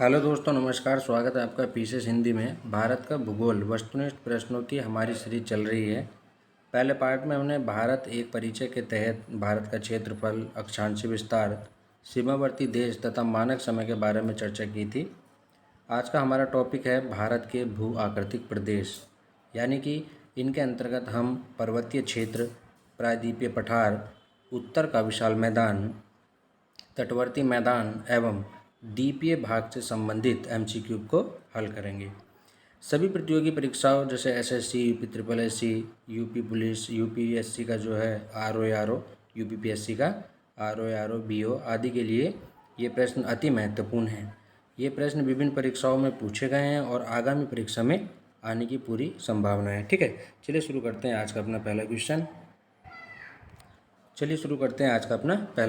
Hello दोस्तों, नमस्कार। स्वागत है आपका पीसेस हिंदी में। भारत का भूगोल वस्तुनिष्ठ प्रश्नों की हमारी सीरीज चल रही है। पहले पार्ट में हमने भारत एक परिचय के तहत भारत का क्षेत्रफल, अक्षांशीय विस्तार, सीमावर्ती देश तथा मानक समय के बारे में चर्चा की थी। आज का हमारा टॉपिक है भारत के भू आकृतिक प्रदेश, यानी कि इनके अंतर्गत हम पर्वतीय क्षेत्र, प्रायद्वीपीय पठार, उत्तर का विशाल मैदान, तटवर्ती मैदान एवं द्वीपीय भाग से संबंधित एमसीक्यू को हल करेंगे। सभी प्रतियोगी परीक्षाओं जैसे SSC, UP triple SC, UP police, UPSC का जो है आरओ, यूपीपीएससी का आरओ, बीओ आदि के लिए ये प्रश्न अति महत्वपूर्ण हैं। ये प्रश्न विभिन्न परीक्षाओं में पूछे गए हैं और आगामी परीक्षा में आने की पूरी संभावना है। ठीक है, चलिए शुरू करते हैं आज का अपना पहला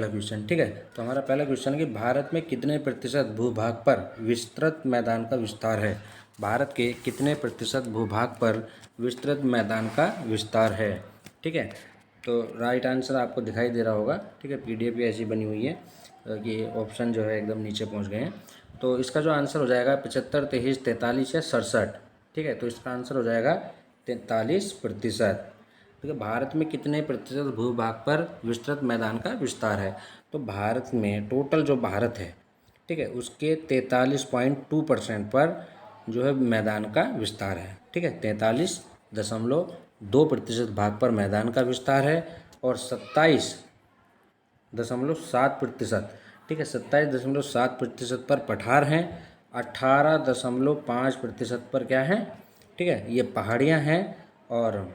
क्वेश्चन। ठीक है, तो हमारा पहला क्वेश्चन है कि भारत में कितने प्रतिशत भूभाग पर विस्तृत मैदान का विस्तार है। भारत के कितने प्रतिशत भूभाग पर विस्तृत मैदान का विस्तार है। ठीक है, तो राइट आंसर आपको दिखाई दे रहा होगा। ठीक है, पीडीएफ भी ऐसी बनी हुई है कि ऑप्शन जो है एकदम नीचे पहुंच गए हैं। तो इसका जो आंसर हो जाएगा 75, 23, 43 या 67। ठीक है, तो इसका आंसर हो जाएगा 43%। देखिए, भारत में कितने प्रतिशत भूभाग पर विस्तृत मैदान का विस्तार है। तो भारत में टोटल जो भारत है, ठीक है, उसके 43.2% पर जो है मैदान का विस्तार है। ठीक है, 43.2% भाग पर मैदान का विस्तार है और 27.7%, ठीक है, 27.7% पर पठार हैं। 18.5% पर क्या है, ठीक है, ये पहाड़ियाँ हैं और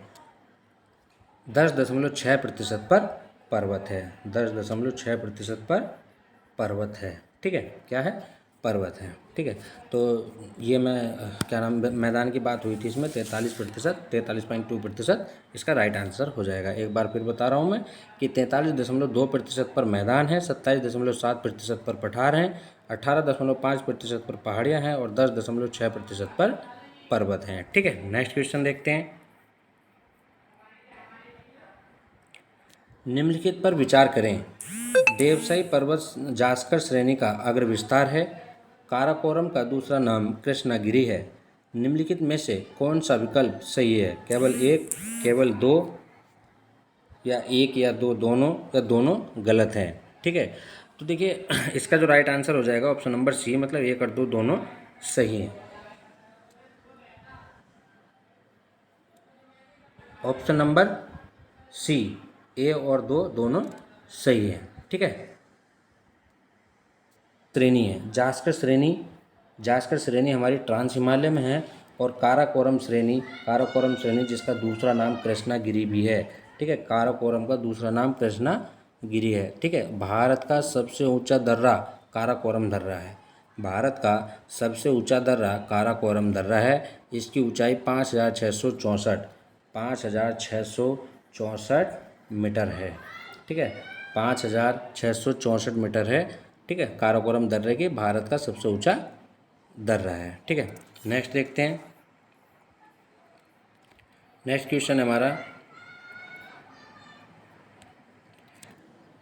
10.6% पर पर्वत है। 10.6% पर पर्वत है। ठीक है, क्या है, पर्वत है। ठीक है, तो ये मैदान की बात हुई थी, इसमें 43.2% इसका राइट आंसर हो जाएगा। एक बार फिर बता रहा हूँ मैं कि 43.2% पर मैदान है, 27.7% पर पठार हैं, 18.5% पर पहाड़ियाँ हैं और 10.6% पर पर्वत हैं। ठीक है, नेक्स्ट क्वेश्चन देखते हैं। निम्नलिखित पर विचार करें। देवसाई पर्वत जास्कर श्रेणी का अग्र विस्तार है। काराकोरम का दूसरा नाम कृष्णागिरी है। निम्नलिखित में से कौन सा विकल्प सही है। केवल एक, केवल दो, या एक या दो, दोनों या दोनों गलत हैं। ठीक है, तो देखिए इसका जो राइट आंसर हो जाएगा ऑप्शन नंबर सी, मतलब एक और दो दोनों सही हैं। ऑप्शन नंबर सी, ए और दो दोनों सही है। ठीक है, श्रेणी है जास्कर श्रेणी हमारी ट्रांस हिमालय में है और काराकोरम श्रेणी जिसका दूसरा नाम कृष्णागिरी भी है। ठीक है, काराकोरम का दूसरा नाम कृष्णागिरी है। ठीक है, भारत का सबसे ऊंचा दर्रा काराकोरम दर्रा है। भारत का सबसे ऊंचा दर्रा काराकोरम दर्रा है। इसकी ऊंचाई 5,664 मीटर है। ठीक है, 5,664 मीटर है। ठीक है, काराकोरम दर्रे की भारत का सबसे ऊंचा दर्रा है। ठीक है, नेक्स्ट देखते हैं। नेक्स्ट क्वेश्चन है हमारा,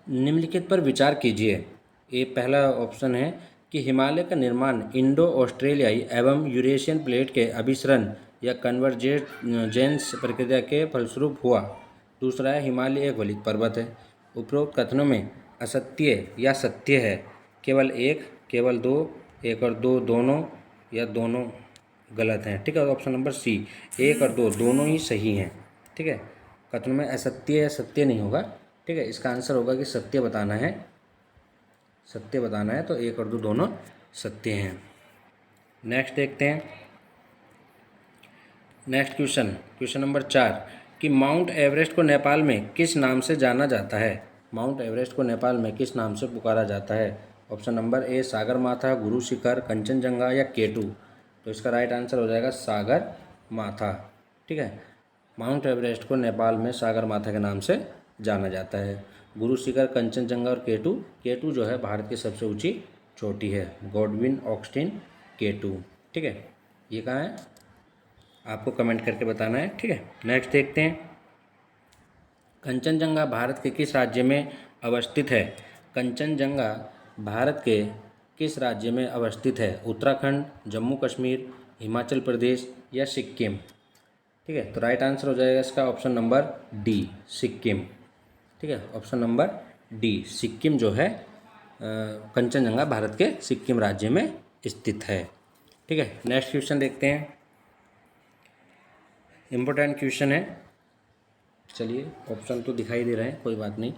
निम्नलिखित पर विचार कीजिए। ये पहला ऑप्शन है कि हिमालय का निर्माण इंडो ऑस्ट्रेलियाई एवं यूरेशियन प्लेट के अभिसरण या कन्वर्जेंस प्रक्रिया के फलस्वरूप हुआ। दूसरा है हिमालय एक वलित पर्वत है। उपरोक्त कथनों में असत्य या सत्य है। केवल एक, केवल दो, एक और दो दोनों या दोनों गलत हैं। ठीक है, ऑप्शन नंबर सी, एक और दो दोनों ही सही हैं। ठीक है, कथनों में असत्य या सत्य नहीं होगा। ठीक है, इसका आंसर होगा कि सत्य बताना है, तो एक और दो दोनों सत्य हैं। नेक्स्ट देखते हैं। नेक्स्ट क्वेश्चन नंबर 4 कि माउंट एवरेस्ट को नेपाल में किस नाम से जाना जाता है। माउंट एवरेस्ट को नेपाल में किस नाम से पुकारा जाता है। ऑप्शन नंबर ए सागर माथा, गुरु शिखर, कंचनजंगा या केटू। तो इसका राइट आंसर हो जाएगा सागर माथा। ठीक है, माउंट एवरेस्ट को नेपाल में सागर माथा के नाम से जाना जाता है। गुरु शिखर, कंचनजंगा और केटू जो है भारत की सबसे ऊंची चोटी है, गॉडविन ऑक्सटिन केटू। ठीक है, ये कहाँ है आपको कमेंट करके बताना है। ठीक है, नेक्स्ट देखते हैं। कंचनजंगा भारत के किस राज्य में अवस्थित है। कंचनजंगा भारत के किस राज्य में अवस्थित है? उत्तराखंड, जम्मू कश्मीर, हिमाचल प्रदेश या सिक्किम? ठीक है, तो राइट आंसर हो जाएगा इसका ऑप्शन नंबर डी, सिक्किम। ठीक है, ऑप्शन नंबर डी, सिक्किम जो है कंचनजंगा भारत के सिक्किम राज्य में स्थित है। ठीक है, नेक्स्ट क्वेश्चन देखते हैं। इम्पोर्टेंट क्वेश्चन है, चलिए ऑप्शन तो दिखाई दे रहे हैं, कोई बात नहीं।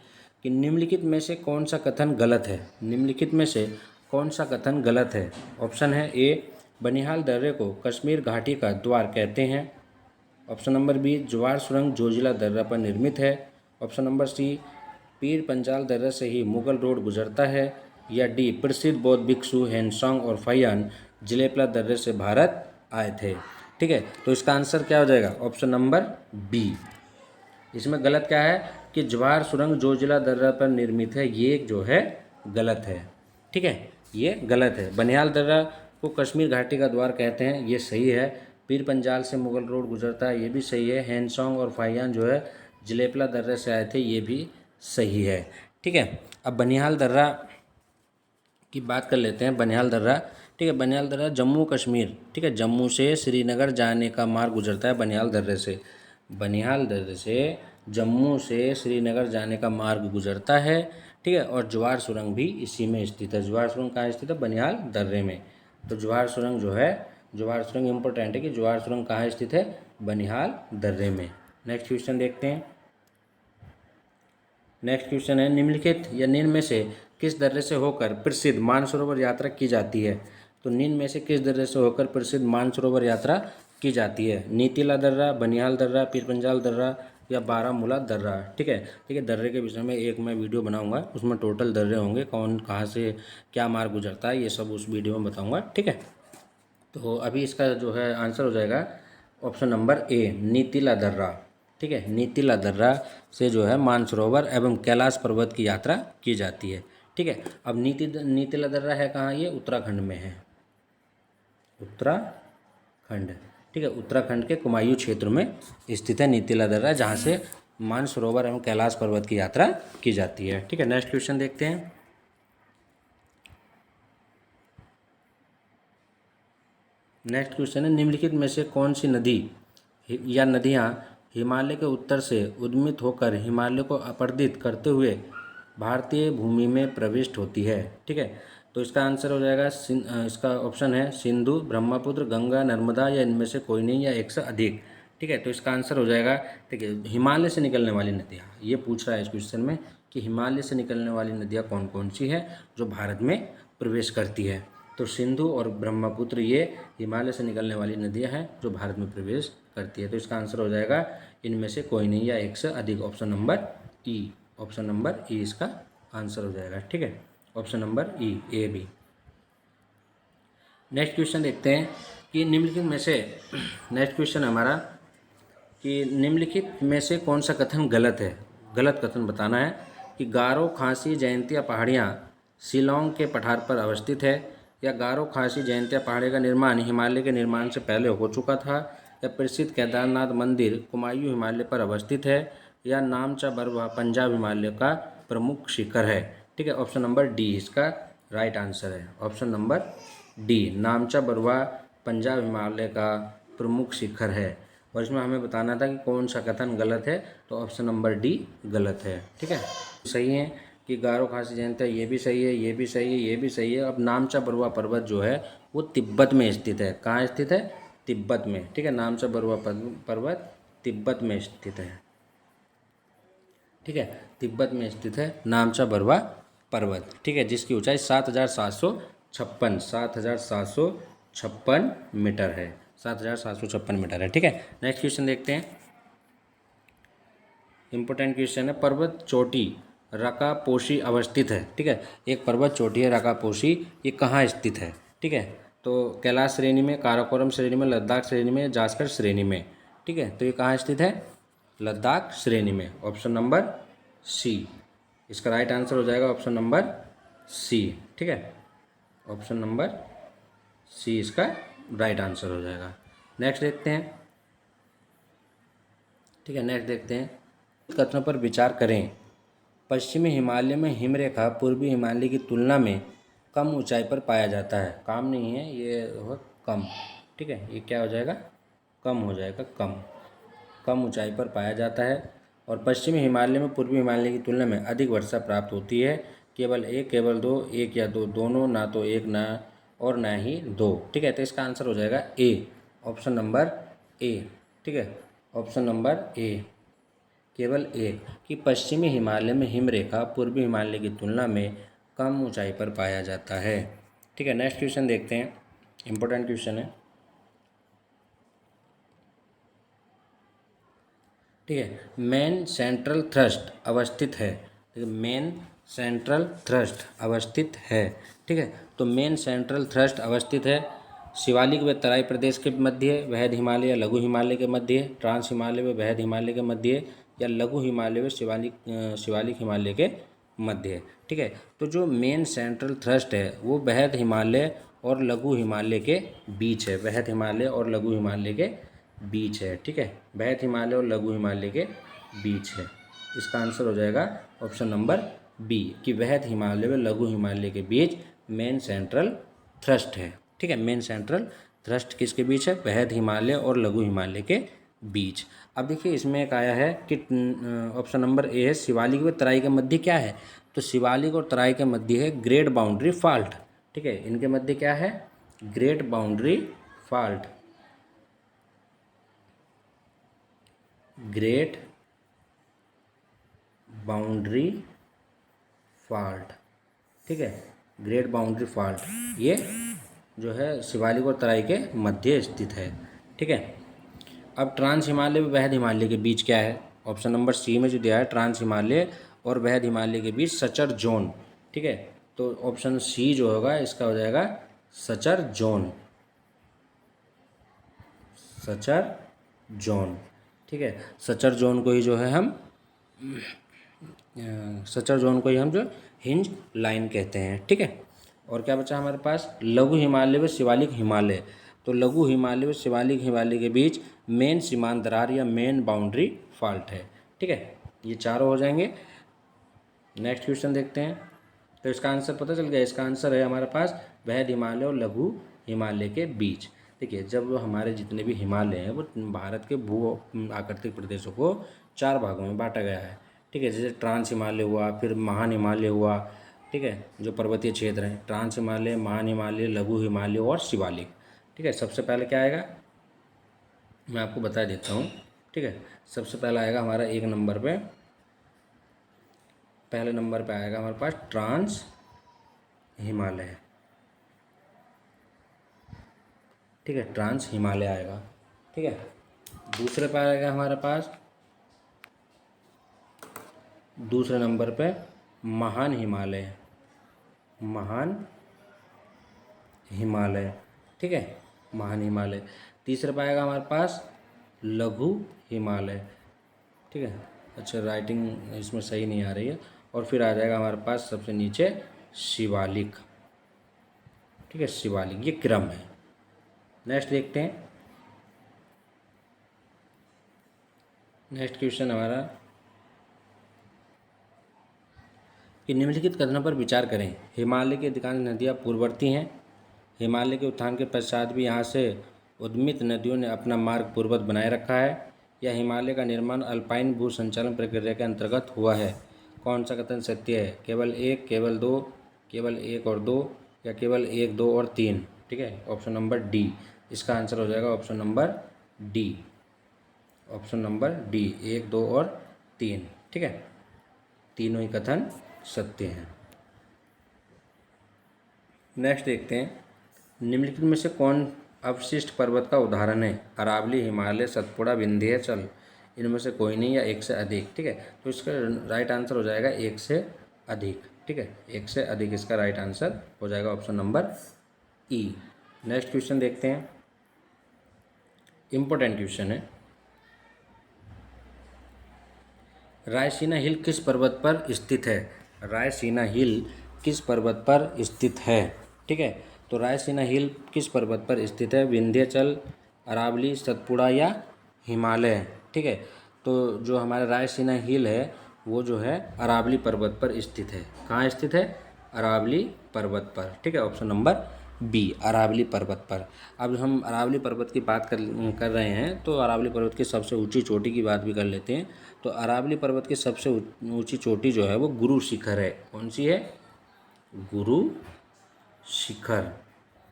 कि निम्नलिखित में से कौन सा कथन गलत है? निम्नलिखित में से कौन सा कथन गलत है? ऑप्शन है ए, बनिहाल दर्रे को कश्मीर घाटी का द्वार कहते हैं। ऑप्शन नंबर बी, ज्वार सुरंग जोजिला दर्रा पर निर्मित है। ऑप्शन नंबर सी, पीर पंजाल दर्रे से ही मुगल रोड गुजरता है। या डी, प्रसिद्ध बौद्ध भिक्षु हेनसोंग और फैयान जिलेपला दर्रे से भारत आए थे। ठीक है, तो इसका आंसर क्या हो जाएगा? Option number B. इसमें गलत क्या है कि ज्वार सुरंग जोजिला दर्रा पर निर्मित है, ये जो है गलत है। ठीक है, ये गलत है। बनिहाल दर्रा को कश्मीर घाटी का द्वार कहते हैं, ये सही है। पीर पंजाल से मुगल रोड गुजरता है, ये भी सही है। हेनसोंग और फाइयान जो है जिलेपला दर्रे से आए थे, ये भी सही है। ठीक है, अब बनिहाल दर्रा की बात कर लेते हैं। बनिहाल दर्रा, ठीक है, बनिहाल दर्रा जम्मू कश्मीर, ठीक है, जम्मू से श्रीनगर जाने का मार्ग गुजरता है बनिहाल दर्रे से। बनिहाल दर्रे से जम्मू से श्रीनगर जाने का मार्ग गुजरता है। ठीक है, और ज्वार सुरंग भी इसी में स्थित है। ज्वार सुरंग कहाँ स्थित है? बनिहाल दर्रे में। तो ज्वार सुरंग जो है, ज्वार सुरंग इम्पोर्टेंट है कि ज्वार सुरंग कहाँ स्थित है? बनिहाल दर्रे में। नेक्स्ट क्वेश्चन देखते हैं। नेक्स्ट क्वेश्चन है, निम्नलिखित या निम्न में से किस दर्रे से होकर प्रसिद्ध मानसरोवर यात्रा की जाती है? तो निम्न में से किस दर्रे से होकर प्रसिद्ध मानसरोवर यात्रा की जाती है? नीतिला दर्रा, बनिहाल दर्रा, पीर पंजाल दर्रा या बारामूला दर्रा? ठीक है, ठीक है, दर्रे के विषय में एक मैं वीडियो बनाऊंगा, उसमें टोटल दर्रे होंगे, कौन कहाँ से क्या मार्ग गुजरता है, ये सब उस वीडियो में बताऊँगा। ठीक है, तो अभी इसका जो है आंसर हो जाएगा ऑप्शन नंबर ए, नीतिला दर्रा। ठीक है, नीतिला दर्रा से जो है मानसरोवर एवं कैलाश पर्वत की यात्रा की जाती है। ठीक है, अब नीतिला दर्रा है कहाँ? ये उत्तराखंड में है, उत्तराखंड। ठीक है, उत्तराखंड के कुमायूं क्षेत्र में स्थित है नीतिला दर्रा, जहाँ से मानसरोवर एवं कैलाश पर्वत की यात्रा की जाती है। ठीक है, नेक्स्ट क्वेश्चन देखते हैं। नेक्स्ट क्वेश्चन है, निम्नलिखित में से कौन सी नदी या नदियाँ हिमालय के उत्तर से उद्गमित होकर हिमालय को अपरदित करते हुए भारतीय भूमि में प्रविष्ट होती है? ठीक है, तो इसका आंसर हो जाएगा इसका ऑप्शन है सिंधु, ब्रह्मपुत्र, गंगा, नर्मदा या इनमें से कोई नहीं या एक से अधिक। ठीक है, तो इसका आंसर हो जाएगा, ठीक है, हिमालय से निकलने वाली नदियाँ। ये पूछ रहा है इस क्वेश्चन में कि हिमालय से निकलने वाली नदियाँ कौन कौन सी है जो भारत में प्रवेश करती है? तो सिंधु और ब्रह्मपुत्र ये हिमालय से निकलने वाली नदियाँ हैं जो भारत में प्रवेश करती है। तो इसका आंसर हो जाएगा इनमें से कोई नहीं या एक से अधिक, option number E. Option number E इसका आंसर हो जाएगा। ठीक है, option number E, A B. Next question देखते हैं कि निम्नलिखित में से नेक्स्ट क्वेश्चन हमारा कि निम्नलिखित में से कौन सा कथन गलत है? गलत कथन बताना है कि गारो खासी जयंतिया पहाड़ियाँ शिलोंग के पठार पर अवस्थित है, या गारो खासी जयंतिया पहाड़ी का निर्माण हिमालय के निर्माण से पहले हो चुका था, या प्रसिद्ध केदारनाथ मंदिर कुमायूं हिमालय पर अवस्थित है, या नामचा बरवा पंजाब हिमालय का प्रमुख शिखर है। ठीक है, ऑप्शन नंबर डी इसका राइट आंसर है। Option number D, नामचा Barwa Punjab Himalaya का प्रमुख शिखर है। और इसमें हमें बताना था कि कौन सा कथन गलत है, तो ऑप्शन नंबर डी गलत है। ठीक है, सही है कि गारो खासी जयंतिया, ये भी सही है, ये भी सही है, ये भी सही है। अब नामचा बरवा पर्वत जो है वो तिब्बत में स्थित है। कहाँ स्थित है? तिब्बत में। ठीक है, नामचा बरवा पर्वत तिब्बत में स्थित है। ठीक है, तिब्बत में स्थित है नामचा बरवा पर्वत। ठीक है, जिसकी ऊंचाई 7,756 मीटर है। 7,756 मीटर है। ठीक है, नेक्स्ट क्वेश्चन देखते हैं। इंपॉर्टेंट क्वेश्चन है, पर्वत चोटी रकापोशी अवस्थित है। ठीक है, एक पर्वत चोटी है रकापोशी, ये कहाँ स्थित है? ठीक है, तो कैलाश श्रेणी में, काराकोरम श्रेणी में, लद्दाख श्रेणी में, जास्कर श्रेणी में। ठीक है, तो ये कहाँ स्थित है? लद्दाख श्रेणी में। ऑप्शन नंबर सी इसका राइट आंसर हो जाएगा, ऑप्शन नंबर सी। ठीक है, ऑप्शन नंबर सी इसका राइट आंसर हो जाएगा। नेक्स्ट देखते हैं। ठीक है, नेक्स्ट देखते हैं, कथनों पर विचार करें। पश्चिमी हिमालय में हिमरेखा पूर्वी हिमालय की तुलना में कम ऊंचाई पर पाया जाता है। काम नहीं है ये, हो कम। ठीक है, ये क्या हो जाएगा, कम हो जाएगा, कम। कम ऊंचाई पर पाया जाता है और पश्चिमी हिमालय में पूर्वी हिमालय की तुलना में अधिक वर्षा प्राप्त होती है। केवल एक, केवल दो, एक या दो, दोनों, ना तो एक ना और ना ही दो। ठीक है, तो इसका आंसर हो जाएगा ए, ऑप्शन नंबर ए। ठीक है, ऑप्शन नंबर ए, केवल एक, कि पश्चिमी हिमालय में हिमरेखा पूर्वी हिमालय की तुलना में कम ऊंचाई पर पाया जाता है। ठीक है, नेक्स्ट क्वेश्चन देखते हैं, इंपॉर्टेंट क्वेश्चन है। ठीक है, मेन सेंट्रल थ्रस्ट अवस्थित है। ठीक है, मेन सेंट्रल थ्रस्ट अवस्थित है। ठीक है, तो मेन सेंट्रल थ्रस्ट अवस्थित है शिवालिक व तराई प्रदेश के मध्य, वहद हिमालय या लघु हिमालय के मध्य, ट्रांस हिमालय व वहद हिमालय के मध्य, या लघु हिमालय व शिवालिक हिमालय के मध्य। ठीक है, तो जो मेन सेंट्रल थ्रस्ट है वो वहद हिमालय और लघु हिमालय के बीच है। वहद हिमालय और लघु हिमालय के बीच है। ठीक है, वहद हिमालय और लघु हिमालय के बीच है। इसका आंसर हो जाएगा ऑप्शन नंबर बी, कि वहद हिमालय व लघु हिमालय के बीच मेन सेंट्रल थ्रस्ट है। ठीक है, मेन सेंट्रल थ्रस्ट किसके बीच है, वहद हिमालय और लघु हिमालय के बीच। अब देखिए इसमें एक आया है कि ऑप्शन नंबर ए है शिवालिक व तराई के मध्य क्या है, तो शिवालिक और तराई के मध्य है ग्रेट बाउंड्री फॉल्ट। ठीक है, इनके मध्य क्या है, great boundary fault, great boundary fault. ठीक है, ग्रेट बाउंड्री फॉल्ट ये जो है शिवालिक और तराई के मध्य स्थित है। ठीक है, अब ट्रांस हिमालय व वहद हिमालय के बीच क्या है, ऑप्शन नंबर सी में जो दिया है ट्रांस हिमालय और वहद हिमालय के बीच सचर जोन। ठीक है, तो ऑप्शन सी जो होगा इसका हो जाएगा सचर जोन, सचर जोन। ठीक है, सचर जोन को ही जो है हम सचर जोन को ही हम जो हिंज लाइन कहते हैं। ठीक है, और क्या बचा हमारे पास, लघु हिमालय व शिवालिक हिमालय। तो लघु हिमालय व शिवालिक हिमालय के बीच मेन सीमांत दरार या मेन बाउंड्री फॉल्ट है। ठीक है, ये चारों हो जाएंगे। नेक्स्ट क्वेश्चन देखते हैं, तो इसका आंसर पता चल गया। इसका आंसर है हमारे पास वहद हिमालय और लघु हिमालय के बीच। देखिए, जब हमारे जितने भी हिमालय हैं वो भारत के भू आकृतिक प्रदेशों को 4 भागों में बांटा गया है। ठीक है, जैसे ट्रांस हिमालय हुआ, फिर महान हिमालय हुआ। ठीक है, जो पर्वतीय क्षेत्र हैं, ट्रांस हिमालय, महान हिमालय, लघु हिमालय और शिवालिक। ठीक है, सबसे पहले क्या आएगा मैं आपको बता देता हूँ। ठीक है, सबसे पहला आएगा हमारा एक नंबर पे, पहले नंबर पे आएगा हमारे पास ट्रांस हिमालय। ठीक है, ट्रांस हिमालय आएगा। ठीक है, दूसरे पे आएगा हमारे पास, दूसरे नंबर पे महान हिमालय, महान हिमालय। ठीक है, महान हिमालय। तीसरे पे आएगा हमारे पास लघु हिमालय। ठीक है, अच्छा राइटिंग इसमें सही नहीं आ रही है। और फिर आ जाएगा हमारे पास सबसे नीचे शिवालिक। ठीक है, शिवालिक, ये क्रम है। नेक्स्ट देखते हैं, नेक्स्ट क्वेश्चन हमारा कि निम्नलिखित कथनों पर विचार करें। हिमालय की अधिकांश नदियाँ पूर्ववर्ती हैं। हिमालय के उत्थान के पश्चात भी यहाँ से उद्मित नदियों ने अपना मार्ग पूर्ववत बनाए रखा है, या हिमालय का निर्माण अल्पाइन भू संचालन प्रक्रिया के अंतर्गत हुआ है। कौन सा कथन सत्य है, केवल एक, केवल दो, केवल एक और दो, या केवल एक, दो और तीन। ठीक है, ऑप्शन नंबर डी, इसका आंसर हो जाएगा option number D, option number D, एक, दो और तीन। ठीक है, तीनों ही कथन सत्य हैं। नेक्स्ट देखते हैं, निम्नलिखित में से कौन अवशिष्ट पर्वत का उदाहरण है। अरावली, हिमालय, सतपुड़ा, विंध्याचल, इनमें से कोई नहीं या एक से अधिक। ठीक है, तो इसका राइट आंसर हो जाएगा एक से अधिक। ठीक है, एक से अधिक इसका राइट आंसर हो जाएगा ऑप्शन नंबर ई। नेक्स्ट क्वेश्चन देखते हैं, इंपॉर्टेंट क्वेश्चन है। रायसीना हिल किस पर्वत पर स्थित है। रायसीना हिल किस पर्वत पर स्थित है। ठीक है, तो रायसीना हिल किस पर्वत पर स्थित है, विंध्याचल, अरावली, सतपुड़ा या हिमालय। ठीक है, तो जो हमारा रायसीना हिल है वो जो है अरावली पर्वत पर स्थित है। कहाँ स्थित है, अरावली पर्वत पर। ठीक है, ऑप्शन नंबर बी, अरावली पर्वत पर। अब हम अरावली पर्वत की बात कर रहे हैं तो अरावली पर्वत की सबसे ऊंची चोटी की बात भी कर लेते हैं। तो अरावली पर्वत की सबसे ऊंची चोटी जो है वो गुरु शिखर है। कौन सी है? गुरु शिखर।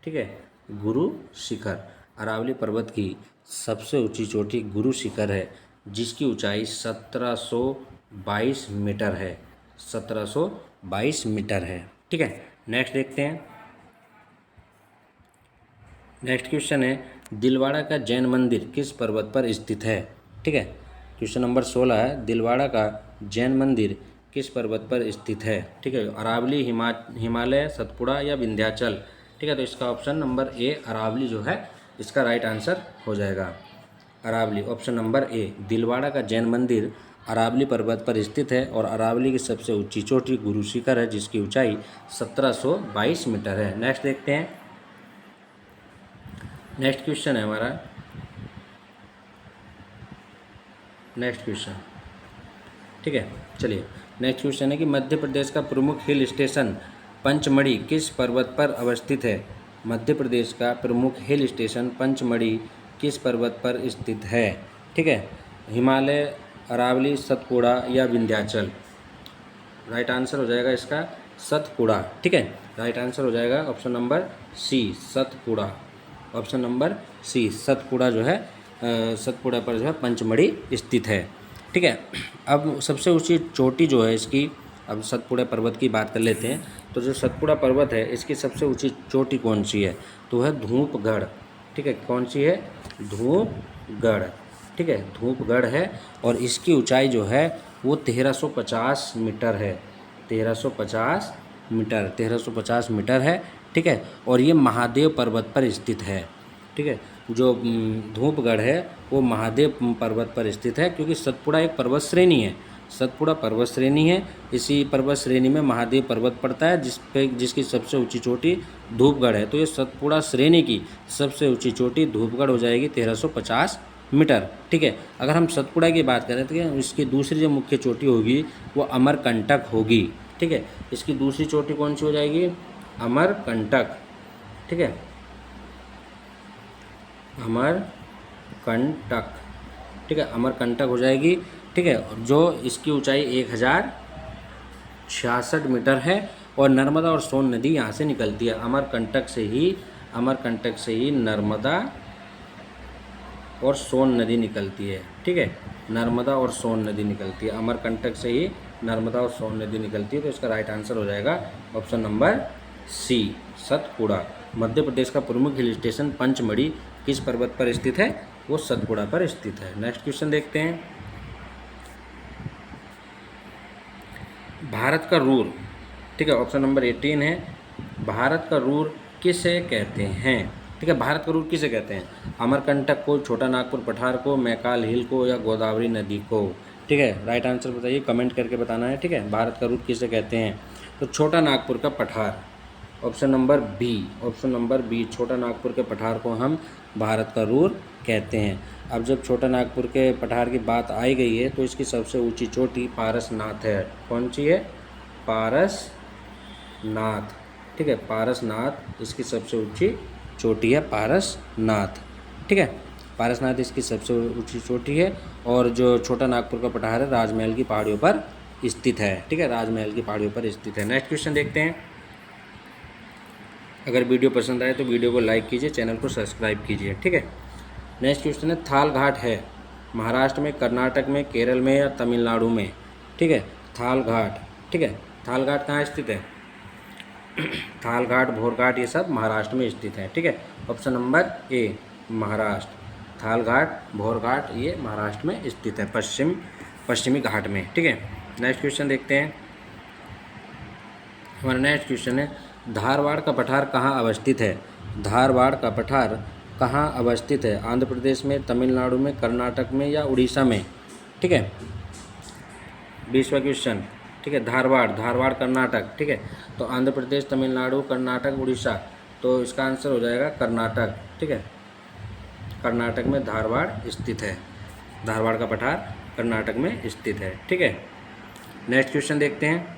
ठीक है, गुरु शिखर। अरावली पर्वत की सबसे ऊंची चोटी गुरु शिखर है, जिसकी ऊंचाई 1722 मीटर है। 1722 मीटर है। ठीक है, नेक्स्ट देखते हैं। नेक्स्ट क्वेश्चन है, दिलवाड़ा का जैन मंदिर किस पर्वत पर स्थित है? ठीक है, क्वेश्चन नंबर 16 है, दिलवाड़ा का जैन मंदिर किस पर्वत पर स्थित है? ठीक है, अरावली, हिमालय, सतपुड़ा या विंध्याचल? ठीक है, तो इसका ऑप्शन नंबर ए अरावली जो है इसका राइट आंसर हो जाएगा। Aravali, option number A, Dilwara का जैन मंदिर अरावली पर्वत पर स्थित है और अरावली की सबसे ऊंची चोटी गुरु शिखर है, जिसकी ऊंचाई 1722 मीटर है। नेक्स्ट देखते हैं। नेक्स्ट क्वेश्चन है हमारा, नेक्स्ट क्वेश्चन। ठीक है, चलिए नेक्स्ट क्वेश्चन है कि मध्य प्रदेश का प्रमुख हिल स्टेशन पंचमढ़ी किस पर्वत पर अवस्थित है? मध्य प्रदेश का प्रमुख हिल स्टेशन पंचमढ़ी किस पर्वत पर स्थित है? ठीक है, हिमालय, अरावली, सतपुड़ा या विंध्याचल? राइट आंसर हो जाएगा इसका सतपुड़ा। ठीक है, राइट आंसर हो जाएगा option number C, Satpura. Option number C, Satpura जो है सतपुड़ा पर जो है पंचमढ़ी स्थित है। ठीक है, अब सबसे ऊंची चोटी जो है इसकी, अब सतपुड़ा पर्वत की बात कर लेते हैं। तो जो सतपुड़ा पर्वत है इसकी सबसे ऊंची चोटी कौन सी है? तो है धूपगढ़। ठीक है, कौन सी है? धूपगढ़। ठीक है, धूपगढ़ है और इसकी ऊंचाई जो है वो 1350 मीटर है। 1350 मीटर, 1350 मीटर है। ठीक है, और ये महादेव पर्वत पर स्थित है। ठीक है, जो धूपगढ़ है वो महादेव पर्वत पर स्थित है, क्योंकि सतपुड़ा एक पर्वत श्रेणी है। सतपुड़ा पर्वत श्रेणी है, इसी पर्वत श्रेणी में महादेव पर्वत पड़ता है, जिसकी सबसे ऊंची चोटी धूपगढ़ है। तो ये सतपुड़ा श्रेणी की सबसे ऊंची चोटी धूपगढ़ हो जाएगी 1350 मीटर। ठीक है, अगर हम सतपुड़ा की बात करें तो इसकी दूसरी जो मुख्य चोटी होगी वो अमरकंटक होगी। ठीक है, इसकी दूसरी चोटी कौन सी हो जाएगी? अमरकंटक। ठीक है, अमरकंटक। ठीक है, अमरकंटक हो जाएगी। ठीक है, जो इसकी ऊंचाई 1066 मीटर है और नर्मदा और सोन नदी यहाँ से निकलती है। अमरकंटक से ही नर्मदा और सोन नदी निकलती है। ठीक है, नर्मदा और सोन नदी निकलती है, अमरकंटक से ही नर्मदा और सोन नदी निकलती है। तो इसका राइट आंसर हो जाएगा option number C, Satpura. Madhya Pradesh का प्रमुख हिल स्टेशन पंचमढ़ी किस पर्वत पर स्थित है? वो सतपुड़ा पर स्थित है। नेक्स्ट क्वेश्चन देखते हैं। भारत का रूर, ठीक है, ऑप्शन नंबर 18 है, भारत का रूर किसे कहते हैं? ठीक है, भारत का रूर किसे कहते हैं? अमरकंटक को, छोटा नागपुर पठार को, मैकाल हिल को या गोदावरी नदी को? ठीक है, राइट आंसर बताइए, कमेंट करके बताना है। ठीक है, भारत का रूर किसे कहते हैं? तो छोटा नागपुर का पठार, option number B, option number B, Chota Nagpur के पठार को हम भारत का रूर कहते हैं। अब जब छोटा नागपुर के पठार की बात आई गई है तो इसकी सबसे ऊंची चोटी पारसनाथ है। कौन सी है? पारसनाथ। ठीक है, पारसनाथ इसकी सबसे ऊंची चोटी है, पारसनाथ। ठीक है, पारसनाथ इसकी सबसे ऊंची चोटी है और जो छोटा नागपुर का पठार है राजमहल की पहाड़ियों पर स्थित है। ठीक है, राजमहल की पहाड़ियों पर स्थित है। नेक्स्ट क्वेश्चन देखते हैं। अगर वीडियो पसंद आए तो वीडियो को लाइक कीजिए, चैनल को सब्सक्राइब कीजिए। ठीक है, नेक्स्ट क्वेश्चन है, थाल घाट है महाराष्ट्र में, कर्नाटक में, केरल में या तमिलनाडु में? ठीक है, थाल घाट। ठीक है, थाल घाट कहाँ स्थित है? थाल घाट, भोरघाट, ये सब महाराष्ट्र में स्थित है। ठीक है, ऑप्शन नंबर ए, महाराष्ट्र। थाल घाट, भोरघाट ये महाराष्ट्र में स्थित है, पश्चिमी घाट में। ठीक है, नेक्स्ट क्वेश्चन देखते हैं। हमारा नेक्स्ट क्वेश्चन है, धारवाड़ का पठार कहाँ अवस्थित है? धारवाड़ का पठार कहाँ अवस्थित है? आंध्र प्रदेश में, तमिलनाडु में, कर्नाटक में या उड़ीसा में? ठीक है, 20वां क्वेश्चन। ठीक है, धारवाड़ कर्नाटक। ठीक है, तो आंध्र प्रदेश, तमिलनाडु, कर्नाटक, उड़ीसा, तो इसका आंसर हो जाएगा कर्नाटक। ठीक है, कर्नाटक में धारवाड़ स्थित है, धारवाड़ का पठार कर्नाटक में स्थित है। ठीक है, नेक्स्ट क्वेश्चन देखते हैं।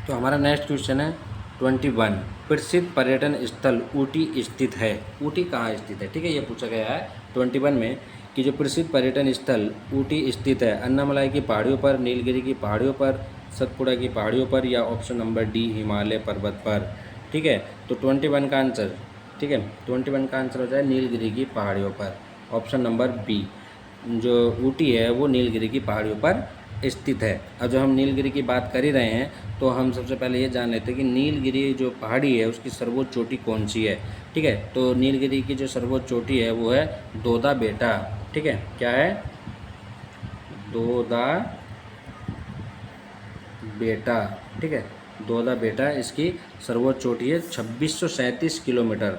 तो हमारा नेक्स्ट क्वेश्चन है 21। प्रसिद्ध पर्यटन स्थल ऊटी स्थित है। ऊटी कहाँ स्थित है? ठीक है, ये पूछा गया है 21 में कि जो प्रसिद्ध पर्यटन स्थल ऊटी स्थित है, अन्नामलाई की पहाड़ियों पर, नीलगिरी की पहाड़ियों पर, सतपुड़ा की पहाड़ियों पर, या ऑप्शन नंबर डी हिमालय पर्वत पर। ठीक है, तो 21 का आंसर, ठीक है, 21 का आंसर हो जाए नीलगिरी की पहाड़ियों पर, ऑप्शन नंबर बी। जो ऊटी है वो नीलगिरी की पहाड़ियों पर स्थित है। अब जब हम नीलगिरी की बात कर ही रहे हैं तो हम सबसे पहले ये जान लेते हैं कि नीलगिरी जो पहाड़ी है उसकी सर्वोच्च चोटी कौन सी है। ठीक है, तो नीलगिरी की जो सर्वोच्च चोटी है वो है दोदा बेटा। ठीक है, क्या है? दोदा बेटा। ठीक है, दोदा बेटा इसकी सर्वोच्च चोटी है 2637 kilometre,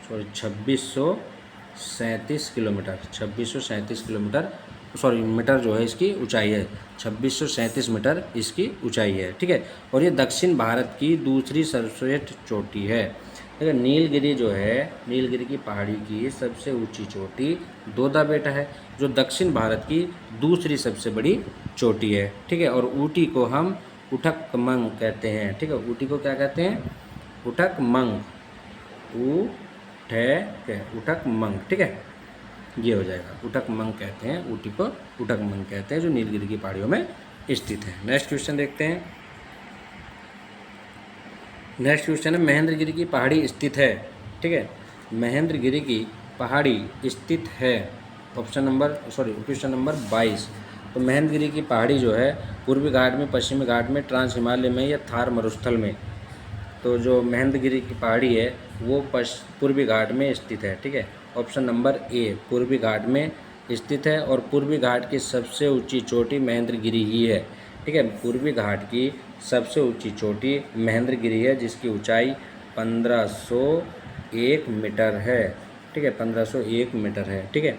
sorry 2637 kilometre, 2637 kilometre, sorry metre जो है इसकी ऊंचाई है, 2637 मीटर इसकी ऊंचाई है। ठीक है, और ये दक्षिण भारत की दूसरी सर्वश्रेष्ठ चोटी है। ठीक है, नीलगिरी जो है, नीलगिरी की पहाड़ी की सबसे ऊंची चोटी दोदा बेटा है, जो दक्षिण भारत की दूसरी सबसे बड़ी चोटी है। ठीक है, और ऊटी को हम उठकमंग कहते हैं। ठीक है, ऊटी को क्या कहते हैं? उठकमंग, उठकमंग। ठीक है, ये हो जाएगा, उठकमंग कहते हैं ऊटी को, उठकमंग कहते हैं, जो नीलगिरी की पहाड़ियों में स्थित है। नेक्स्ट क्वेश्चन देखते हैं। नेक्स्ट क्वेश्चन है महेंद्रगिरी की पहाड़ी स्थित है। ठीक है, महेंद्रगिरी की पहाड़ी स्थित है, option number, sorry question number 22। तो महेंद्रगिरी की पहाड़ी जो है पूर्वी घाट में, पश्चिमी घाट में, ट्रांस हिमालय में, या थार मरुस्थल में। तो जो महेंद्रगिरी की पहाड़ी है वो पूर्वी घाट में स्थित है। ठीक है, ऑप्शन नंबर ए पूर्वी घाट में स्थित है, और पूर्वी घाट की सबसे ऊंची चोटी महेंद्रगिरी ही है। ठीक है, पूर्वी घाट की सबसे ऊंची चोटी महेंद्रगिरी है, जिसकी ऊंचाई 1501 मीटर है। ठीक है, 1501 मीटर है। ठीक है,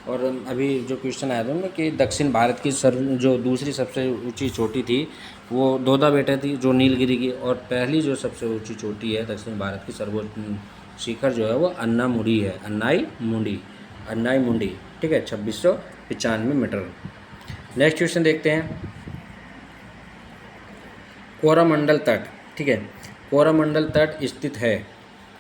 और अभी जो क्वेश्चन आया था ना कि दक्षिण भारत की जो दूसरी सबसे ऊंची चोटी थी वो दोदा बेटा थी, जो नीलगिरी की, और पहली जो सबसे ऊंची चोटी है दक्षिण भारत की सर्वोच्च शिखर जो है वो अन्नामुडी है, अन्नाई मुंडी। ठीक है, 2695 मीटर। नेक्स्ट क्वेश्चन देखते हैं। कोरामंडल तट। ठीक है, कोरामंडल तट स्थित है,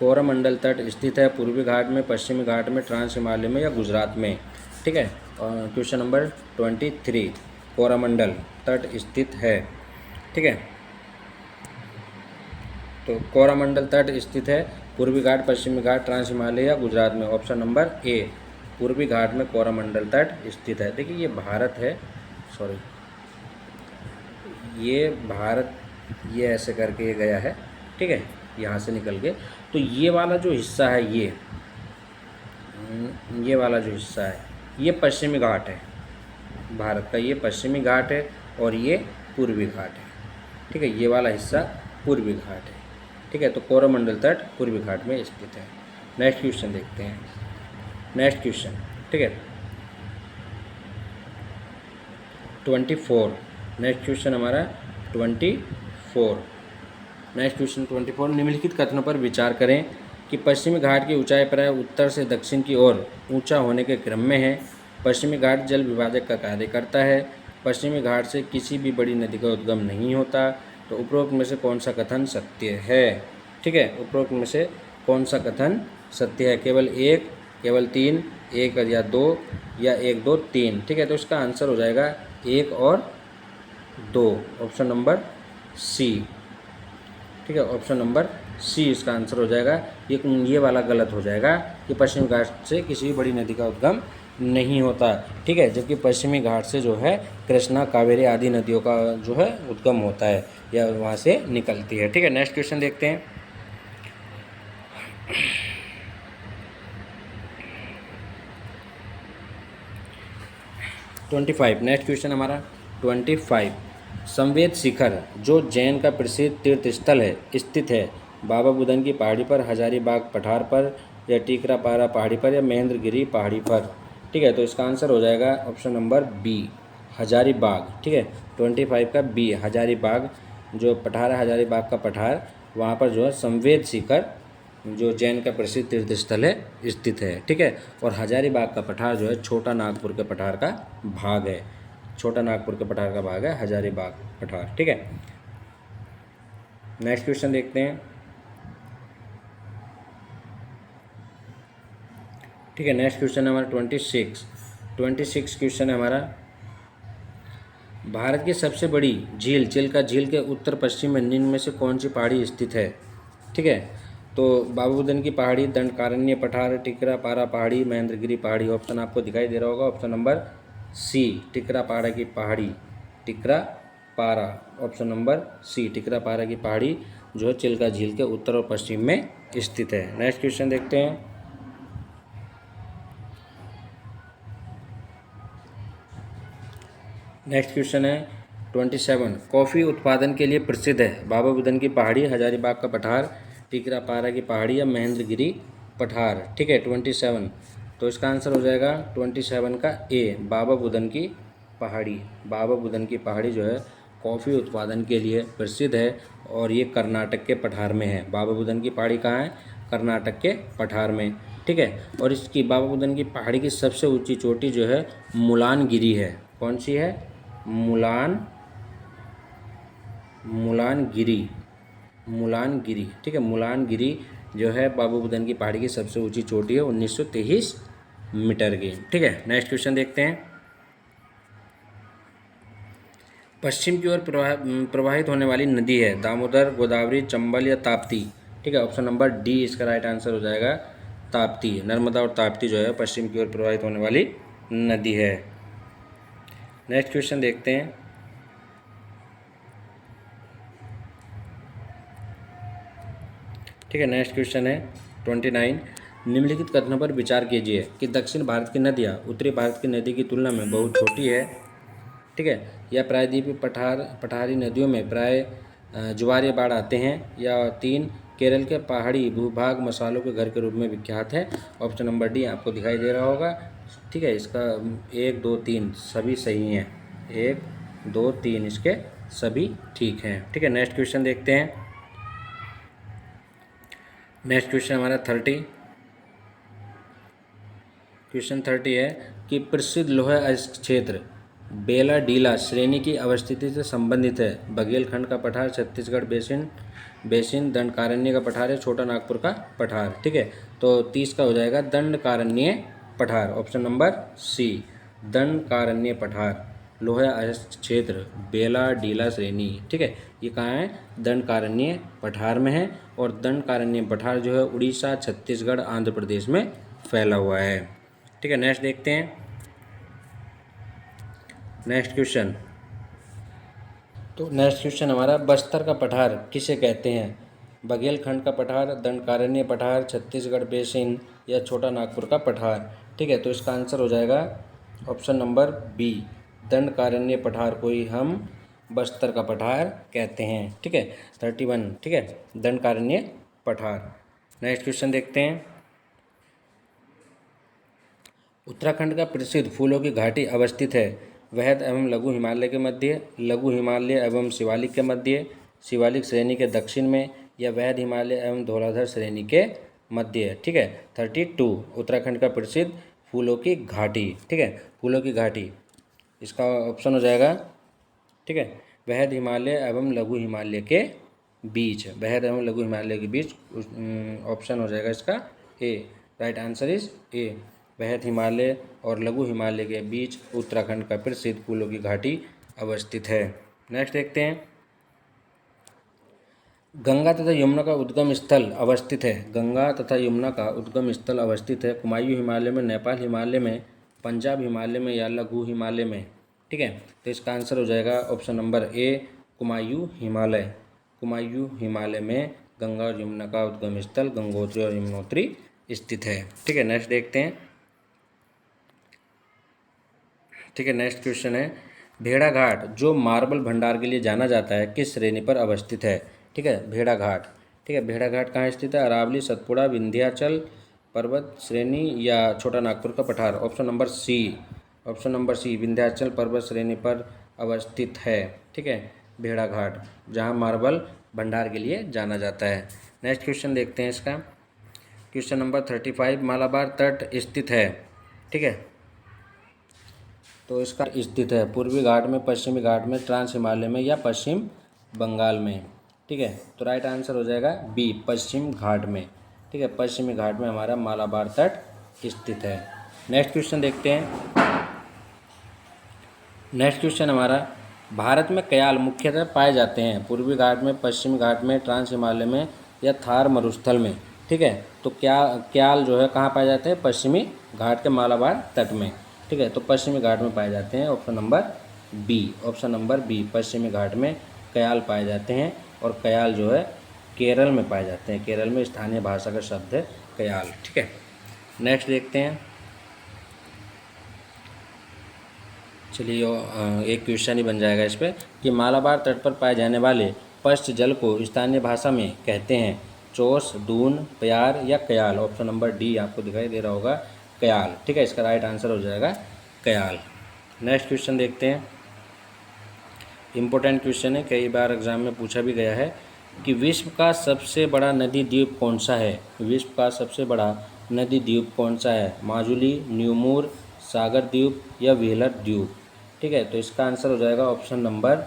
कोरामंडल तट स्थित है पूर्वी घाट में, पश्चिमी घाट में, ट्रांस हिमालय में, या गुजरात में। ठीक है, क्वेश्चन नंबर 23, कोरामंडल तट स्थित है। ठीक है, तो कोरामंडल तट स्थित है पूर्वी घाट, पश्चिमी घाट, ट्रांस हिमालय, या गुजरात में, ऑप्शन नंबर ए पूर्वी घाट में कोरामंडल तट स्थित है। देखिए ये भारत है, सॉरी ये भारत, ये ऐसे करके ये गया है। ठीक है, यहाँ से निकल के, तो ये वाला जो हिस्सा है, ये वाला जो हिस्सा है ये पश्चिमी घाट है भारत का, ये पश्चिमी घाट है, और ये पूर्वी घाट है। ठीक है, ये वाला हिस्सा पूर्वी घाट है। ठीक है, तो कोरोमंडल तट पूर्वी घाट में स्थित है। नेक्स्ट क्वेश्चन देखते हैं। नेक्स्ट क्वेश्चन, ठीक है 24। नेक्स्ट क्वेश्चन हमारा 24। Next question 24। निम्नलिखित कथनों पर विचार करें कि पश्चिमी घाट की ऊंचाई प्राय उत्तर से दक्षिण की ओर ऊंचा होने के क्रम में है। पश्चिमी घाट जल विभाजक का कार्य करता है। पश्चिमी घाट से किसी भी बड़ी नदी का उद्गम नहीं होता। तो उपरोक्त में से कौन सा कथन सत्य है? ठीक है, उपरोक्त में से कौन सा कथन सत्य है? केवल एक, केवल तीन, एक या दो, या एक दो तीन। ठीक है, तो इसका आंसर हो जाएगा एक और दो, ऑप्शन नंबर सी। ठीक है, ऑप्शन नंबर सी इसका आंसर हो जाएगा। ये वाला गलत हो जाएगा कि पश्चिमी घाट से किसी भी बड़ी नदी का उद्गम नहीं होता। ठीक है, जबकि पश्चिमी घाट से जो है कृष्णा, कावेरी आदि नदियों का जो है उद्गम होता है या वहाँ से निकलती है। ठीक है, नेक्स्ट क्वेश्चन देखते हैं। नेक्स्ट क्वेश्चन हमारा 25। संवेद शिखर जो जैन का प्रसिद्ध तीर्थ स्थल है स्थित है बाबा बुदन की पहाड़ी पर, हजारीबाग पठार पर, या टीकरापारा पहाड़ी पर, या महेंद्रगिरी पहाड़ी पर। ठीक है, तो इसका आंसर हो जाएगा ऑप्शन नंबर बी, हजारीबाग। ठीक है, 25 का बी, हजारीबाग जो पठार है, हजारीबाग का पठार, वहाँ पर जो है संवेद शिखर जो जैन का प्रसिद्ध तीर्थ स्थल है स्थित है। ठीक है, और हजारीबाग का पठार जो है छोटा नागपुर के पठार का भाग है, छोटा नागपुर के पठार का भाग है हजारीबाग पठार। ठीक है, नेक्स्ट क्वेश्चन देखते हैं। ठीक है, नेक्स्ट क्वेश्चन है हमारा 26 क्वेश्चन है हमारा। भारत की सबसे बड़ी झील चिल्का झील के उत्तर पश्चिम में निम्न में से कौन सी पहाड़ी स्थित है? ठीक है, तो बाबूबुदन की पहाड़ी, दंडकारण्य पठार, टिकरा पारा पहाड़ी, महेंद्रगिरी पहाड़ी। ऑप्शन आपको दिखाई दे रहा होगा, ऑप्शन नंबर सी टिकरा पारा की पहाड़ी, टिकरा पारा। ऑप्शन नंबर सी टिकरा पारा की पहाड़ी जो है चिल्का झील के उत्तर और पश्चिम में स्थित है। नेक्स्ट क्वेश्चन देखते हैं। नेक्स्ट क्वेश्चन है 27। कॉफ़ी उत्पादन के लिए प्रसिद्ध है बाबूबुदन की पहाड़ी, हजारीबाग का पठार, टिकरा पारा की पहाड़ी या महेंद्रगिरी पठार। ठीक है, 27, तो इसका आंसर हो जाएगा 27 का ए, बाबूबुदन की पहाड़ी। बाबूबुदन की पहाड़ी जो है कॉफ़ी उत्पादन के लिए प्रसिद्ध है और ये कर्नाटक के पठार में है। बाबूबुदन की पहाड़ी कहाँ है? कर्नाटक के पठार में। ठीक है, और इसकी बाबूबुदन की पहाड़ी की सबसे ऊंची चोटी जो है मुलानगिरी है। कौन सी है? मुलानगिरी। ठीक है, मुलानगिरी जो है बाबूबुदन की पहाड़ी की सबसे ऊंची चोटी है, 1923 मीटर की। ठीक है, नेक्स्ट क्वेश्चन देखते हैं। पश्चिम की ओर प्रवाहित होने वाली नदी है दामोदर, गोदावरी, चंबल या ताप्ती। ठीक है, ऑप्शन नंबर डी इसका राइट आंसर हो जाएगा, ताप्ती। नर्मदा और ताप्ती जो है पश्चिम की ओर प्रवाहित होने वाली नदी है। नेक्स्ट क्वेश्चन देखते हैं। ठीक है, नेक्स्ट क्वेश्चन है 29। निम्नलिखित कथनों पर विचार कीजिए कि दक्षिण भारत की नदियाँ उत्तरी भारत की नदी की तुलना में बहुत छोटी है। ठीक है, या प्रायद्वीपीय पठारी नदियों में प्राय ज्वार या बाढ़ आते हैं। या 3, केरल के पहाड़ी भूभाग मसालों के घर के रूप में विख्यात है। ऑप्शन नंबर डी आपको दिखाई दे रहा होगा। ठीक है, इसका 1, 2, 3 सभी सही हैं। 1, 2, 3 इसके सभी ठीक हैं। ठीक है, नेक्स्ट क्वेश्चन देखते हैं। नेक्स्ट क्वेश्चन हमारा 30। क्वेश्चन 30 है कि प्रसिद्ध लोह अयस्क क्षेत्र बेलाडीला श्रेणी की अवस्थिति से संबंधित है। बघेलखंड का पठार, छत्तीसगढ़ बेसिन, दंडकारण्य का पठार है, छोटा नागपुर का पठार। ठीक है, तो 30 का हो जाएगा दंडकारण्य पठार। ऑप्शन नंबर सी दंडकारण्य पठार, लोह अयस्क क्षेत्र बेलाडीला श्रेणी। ठीक है, ये कहाँ है? दंडकारण्य पठार में है। और दंडकारण्य पठार जो है उड़ीसा, छत्तीसगढ़, आंध्र प्रदेश में फैला हुआ है। ठीक है, नेक्स्ट देखते हैं। नेक्स्ट क्वेश्चन, तो नेक्स्ट क्वेश्चन हमारा बस्तर का पठार किसे कहते हैं? बघेलखंड का पठार, दंडकारण्य पठार, छत्तीसगढ़ बेसिन या छोटा नागपुर का पठार। ठीक है, तो इसका आंसर हो जाएगा ऑप्शन नंबर बी दंडकारण्य पठार को ही हम बस्तर का पठार कहते हैं। ठीक है, 31। ठीक है, दंडकारण्य पठार। नेक्स्ट क्वेश्चन देखते हैं। उत्तराखंड का प्रसिद्ध फूलों की घाटी अवस्थित है वृहद एवं लघु हिमालय के मध्य, लघु हिमालय एवं शिवालिक के मध्य, शिवालिक श्रेणी के दक्षिण में या वृहद हिमालय एवं धौलाधर श्रेणी के मध्य। ठीक है, 32 उत्तराखंड का प्रसिद्ध फूलों की घाटी। ठीक है, फूलों की घाटी इसका ऑप्शन हो जाएगा। ठीक है, वृहद हिमालय एवं लघु हिमालय के बीच, वृहद एवं लघु हिमालय के बीच ऑप्शन हो जाएगा इसका ए। राइट आंसर इज ए, वृहद हिमालय और लघु हिमालय के बीच उत्तराखंड का प्रसिद्ध फूलों की घाटी अवस्थित है। नेक्स्ट देखते हैं। गंगा तथा यमुना का उद्गम स्थल अवस्थित है। गंगा तथा यमुना का उद्गम स्थल अवस्थित है कुमायूं हिमालय में, नेपाल हिमालय में, पंजाब हिमालय में या लघु हिमालय में। ठीक है, तो इसका आंसर हो जाएगा ऑप्शन नंबर ए कुमायूं हिमालय। कुमायूं हिमालय में गंगा और यमुना का उद्गम स्थल गंगोत्री और यमुनोत्री स्थित है। ठीक है, नेक्स्ट देखते हैं। ठीक है, नेक्स्ट क्वेश्चन है भेड़ाघाट जो मार्बल भंडार के लिए जाना जाता है किस श्रेणी पर अवस्थित है? ठीक है, भेड़ाघाट। ठीक है, भेड़ाघाट कहाँ स्थित है? अरावली, सतपुड़ा, विंध्याचल पर्वत श्रेणी या छोटा नागपुर का पठार। Option number C, option number C Vindhyachal पर्वत श्रेणी पर अवस्थित है। ठीक है, भेड़ाघाट जहाँ मार्बल भंडार के लिए जाना जाता है। नेक्स्ट क्वेश्चन देखते हैं इसका। क्वेश्चन नंबर 35 मालाबार तट स्थित है। ठीक है, तो इसका स्थित है पूर्वी घाट में, पश्चिमी घाट में, ट्रांस हिमालय में या पश्चिम बंगाल में। ठीक है, तो राइट आंसर हो जाएगा बी, पश्चिम घाट में। ठीक है, पश्चिमी घाट में हमारा मालाबार तट स्थित है। नेक्स्ट क्वेश्चन देखते हैं। नेक्स्ट क्वेश्चन हमारा, भारत में कयाल मुख्यतः पाए जाते हैं पूर्वी घाट में, पश्चिमी घाट में, ट्रांस हिमालय में या थार मरुस्थल में। ठीक है, तो क्याल जो है कहाँ पाए जाते हैं? पश्चिमी घाट के मालाबार तट में। ठीक है, तो पश्चिमी घाट में पाए जाते हैं। Option number B, option number B, पश्चिमी घाट में कयाल पाए जाते हैं। और कयाल जो है केरल में पाए जाते हैं। केरल में स्थानीय भाषा का शब्द है कयाल। ठीक है, नेक्स्ट देखते हैं। चलिए एक क्वेश्चन ही बन जाएगा इस पर कि मालाबार तट पर पाए जाने वाले पश्च जल को स्थानीय भाषा में कहते हैं चोस, दून, प्यार या कयाल। ऑप्शन नंबर डी आपको दिखाई दे रहा होगा, कयाल। ठीक है, इसका राइट आंसर हो जाएगा कयाल। नेक्स्ट क्वेश्चन देखते हैं। इम्पोर्टेंट क्वेश्चन है, कई बार एग्जाम में पूछा भी गया है कि विश्व का सबसे बड़ा नदी द्वीप कौन सा है? विश्व का सबसे बड़ा नदी द्वीप कौन सा है? माजुली, न्यूमूर, सागर द्वीप या व्हीलर द्वीप। ठीक है, तो इसका आंसर हो जाएगा ऑप्शन नंबर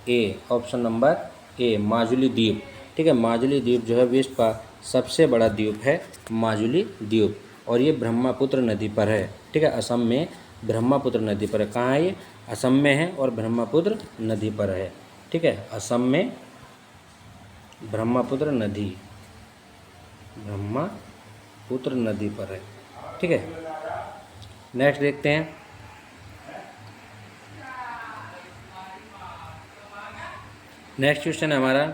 ए, ऑप्शन नंबर ए, माजुली द्वीप। ठीक है, माजुली द्वीप जो है विश्व का सबसे बड़ा द्वीप है, माजुली द्वीप। और ये ब्रह्मपुत्र नदी पर है। ठीक है, असम में ब्रह्मपुत्र नदी पर है। कहाँ है ये? असम में है और ब्रह्मपुत्र नदी पर है। ठीक है, असम में ब्रह्मपुत्र नदी, ब्रह्मपुत्र नदी पर है। ठीक है, नेक्स्ट देखते हैं। नेक्स्ट क्वेश्चन है हमारा,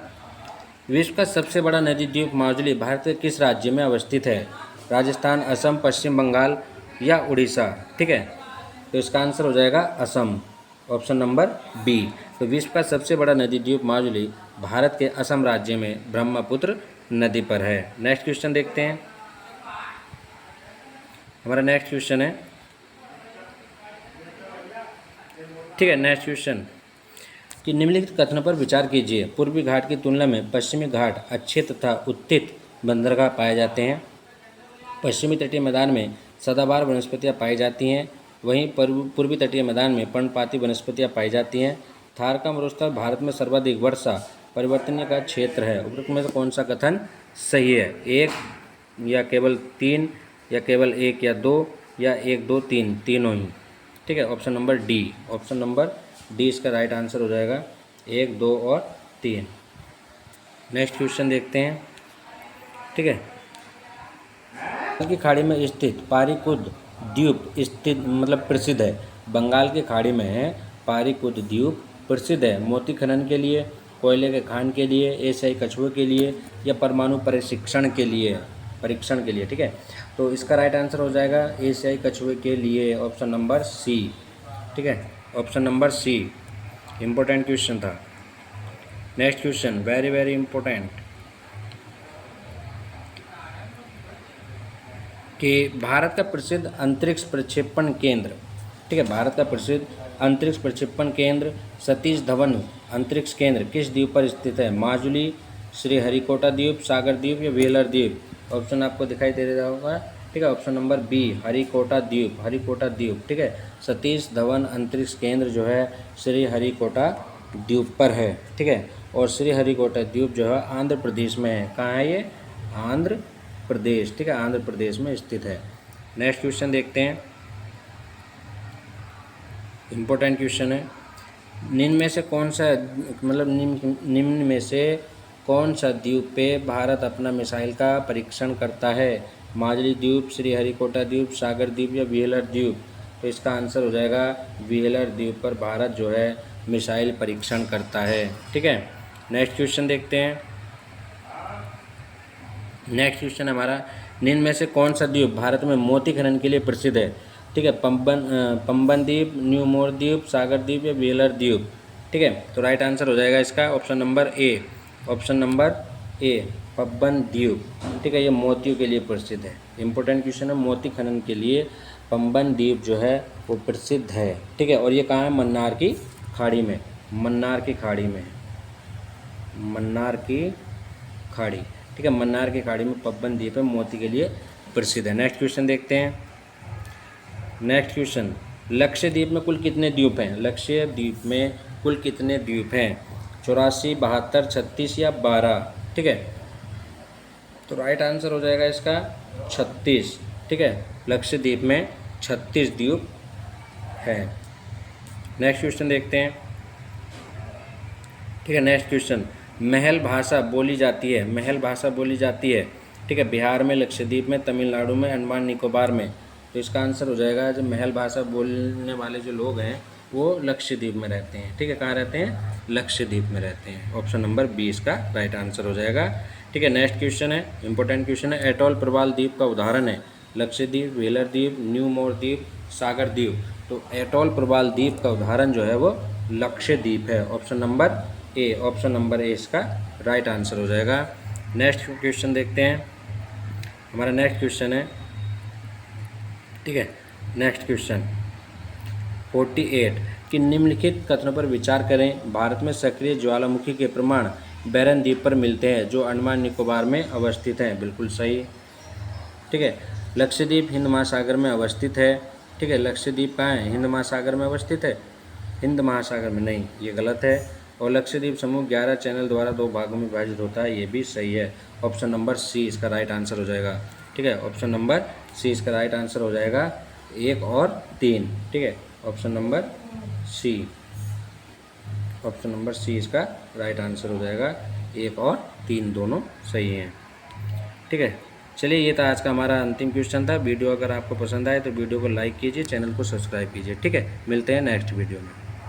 विश्व का सबसे बड़ा नदी द्वीप माजुली भारत के किस राज्य में अवस्थित है? राजस्थान, असम, पश्चिम बंगाल या उड़ीसा। ठीक है, तो इसका आंसर हो जाएगा असम, ऑप्शन नंबर बी। तो विश्व का सबसे बड़ा नदी द्वीप माजुली भारत के असम राज्य में ब्रह्मपुत्र नदी पर है। नेक्स्ट क्वेश्चन देखते हैं। हमारा नेक्स्ट क्वेश्चन है, ठीक है, नेक्स्ट क्वेश्चन कि निम्नलिखित कथनों पर विचार कीजिए। पूर्वी घाट की तुलना में पश्चिमी घाट अच्छे तथा उत्थित बंदरगाह पाए जाते हैं। पश्चिमी तटीय मैदान में सदाबहार वनस्पतियाँ पाई जाती हैं, वहीं पूर्वी तटीय मैदान में पर्णपाती वनस्पतियाँ पाई जाती हैं। थार का मरुस्थल भारत में सर्वाधिक वर्षा परिवर्तनीय का क्षेत्र है। उपरोक्त में से कौन सा कथन सही है? एक या केवल तीन या केवल एक या दो या एक, दो, तीन, तीनों ही। ठीक है, option number D, option number D इसका राइट आंसर हो जाएगा, एक, दो और तीन। नेक्स्ट क्वेश्चन देखते हैं। ठीक है, बंगाल की खाड़ी में स्थित पारीकुद द्वीप स्थित मतलब प्रसिद्ध है। बंगाल की खाड़ी में है पारीकुद द्वीप प्रसिद्ध है मोती खनन के लिए, कोयले के खान के लिए, एशियाई कछुए के लिए या परमाणु परीक्षण के लिए, परीक्षण के लिए। ठीक है, तो इसका राइट आंसर हो जाएगा एशियाई कछुए के लिए, ऑप्शन नंबर सी। ठीक है, option number C. Important question था। Next question very very important कि भारत का प्रसिद्ध अंतरिक्ष प्रक्षेपण केंद्र, ठीक है, भारत का प्रसिद्ध अंतरिक्ष प्रक्षेपण केंद्र सतीश धवन अंतरिक्ष केंद्र किस द्वीप पर स्थित है? माजुली, श्रीहरिकोटा द्वीप, सागर द्वीप या व्हीलर द्वीप। ऑप्शन आपको दिखाई दे रहा होगा। ठीक है, ऑप्शन नंबर बी, हरिकोटा द्वीप, हरिकोटा द्वीप। ठीक है, सतीश धवन अंतरिक्ष केंद्र जो है श्रीहरिकोटा द्वीप पर है। ठीक है, और श्रीहरिकोटा द्वीप जो है आंध्र प्रदेश में है। कहाँ है ये? आंध्र प्रदेश। ठीक है, आंध्र प्रदेश में स्थित है। नेक्स्ट क्वेश्चन देखते हैं। इम्पोर्टेंट क्वेश्चन है, निम्न में से कौन सा मतलब निम्न में से कौन सा द्वीप पे भारत अपना मिसाइल का परीक्षण करता है? माजुली द्वीप, श्रीहरिकोटा द्वीप, सागर द्वीप या व्हीलर द्वीप। तो इसका आंसर हो जाएगा व्हीलर द्वीप पर भारत जो है मिसाइल परीक्षण करता है। ठीक है, नेक्स्ट क्वेश्चन देखते हैं। नेक्स्ट क्वेश्चन हमारा, निम्न में से कौन सा द्वीप भारत में मोती खनन के लिए प्रसिद्ध है? ठीक है, पंबन द्वीप, न्यूमोर द्वीप, सागर द्वीप या व्हीलर द्वीप। ठीक है, तो राइट आंसर हो जाएगा इसका ऑप्शन नंबर ए, ऑप्शन नंबर ए, पम्बन द्वीप। ठीक है, ये मोतियों के लिए प्रसिद्ध है। इंपॉर्टेंट क्वेश्चन है, मोती खनन के लिए पम्बन द्वीप जो है वो प्रसिद्ध है। ठीक है, और ये कहाँ है? मन्नार की खाड़ी में, मन्नार की खाड़ी में, मन्नार की खाड़ी। ठीक है, मन्नार की खाड़ी में पम्बन द्वीप है, मोती के लिए प्रसिद्ध है। नेक्स्ट क्वेश्चन देखते हैं। नेक्स्ट क्वेश्चन, लक्षद्वीप में कुल कितने द्वीप हैं? लक्षद्वीप में कुल कितने द्वीप हैं? 84, 72, 36 या 12। ठीक है, तो राइट आंसर हो जाएगा इसका 36। ठीक है, लक्षद्वीप में 36 द्वीप है। नेक्स्ट क्वेश्चन देखते हैं। ठीक है, नेक्स्ट क्वेश्चन, महल भाषा बोली जाती है, महल भाषा बोली जाती है। ठीक है, बिहार में, लक्षद्वीप में, तमिलनाडु में, अंडमान निकोबार में। तो इसका आंसर हो जाएगा, जो महल भाषा बोलने वाले जो लोग हैं वो लक्षद्वीप में रहते हैं। ठीक है, कहाँ रहते हैं? लक्षद्वीप में रहते हैं। ऑप्शन नंबर 20 का राइट आंसर हो जाएगा। ठीक है, नेक्स्ट क्वेश्चन है, इंपॉर्टेंट क्वेश्चन है। एटॉल प्रवाल द्वीप का उदाहरण है लक्षद्वीप, व्हीलर द्वीप, न्यू मोर द्वीप, सागर द्वीप। तो एटॉल प्रवाल द्वीप का उदाहरण जो है वो लक्षद्वीप है। ऑप्शन नंबर ए, ऑप्शन नंबर ए इसका राइट आंसर हो जाएगा। नेक्स्ट क्वेश्चन देखते हैं। हमारा नेक्स्ट क्वेश्चन है, ठीक है, नेक्स्ट क्वेश्चन 48 कि निम्नलिखित कथनों पर विचार करें। भारत में सक्रिय ज्वालामुखी के प्रमाण बैरन द्वीप पर मिलते हैं जो अंडमान निकोबार में अवस्थित हैं। बिल्कुल सही। ठीक है, लक्षद्वीप हिंद महासागर में अवस्थित है। ठीक है, लक्षद्वीप कहाँ है? हिंद महासागर में अवस्थित है। हिंद महासागर में नहीं, ये गलत है। और लक्षद्वीप समूह 11 चैनल द्वारा 2 भागों में विभाजित होता है, ये भी सही है। ऑप्शन नंबर सी इसका राइट आंसर हो जाएगा। ठीक है, ऑप्शन नंबर सी इसका राइट आंसर हो जाएगा, 1 और 3। ठीक है, option number C, option number C इसका राइट आंसर हो जाएगा, 1 और 3 दोनों सही हैं। ठीक है, चलिए ये था आज का हमारा अंतिम क्वेश्चन था। वीडियो अगर आपको पसंद आए तो वीडियो को लाइक कीजिए, चैनल को सब्सक्राइब कीजिए। ठीक है, मिलते हैं नेक्स्ट वीडियो में।